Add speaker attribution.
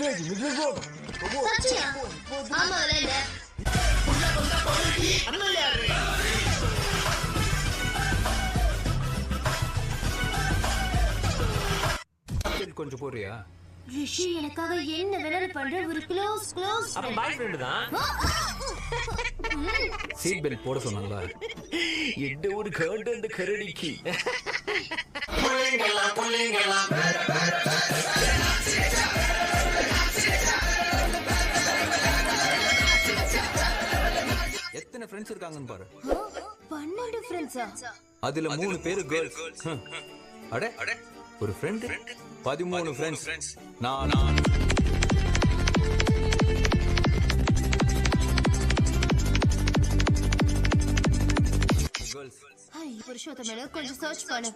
Speaker 1: சச்சியா ஆமா விளையாடு
Speaker 2: கொஞ்சம் போறியா?
Speaker 1: ரிஷி எனக்காக என்ன வேணாலும் பண்ற ஒரு க்ளோஸ்
Speaker 3: அப்ப பாய் ஃப்ரெண்ட் தான்.
Speaker 2: சீட் பெல்ட் போட சொன்னாங்களா?
Speaker 3: எந்த ஒரு கவுண்ட் அந்த கரடிக்கு.
Speaker 2: எத்தனை ஃப்ரெண்ட்ஸ் இருக்காங்கன்னு பாரு.
Speaker 1: 12 ஃப்ரெண்ட்ஸா?
Speaker 2: அதுல 3 பேரு கேர்ள்ஸ். அட ஒரு ஃப்ரெண்ட் 13 ஃப்ரெண்ட்ஸ். நான்
Speaker 1: ஹை புருஷோத்தமேல கொஞ்சம் சர்ச் பண்ணு.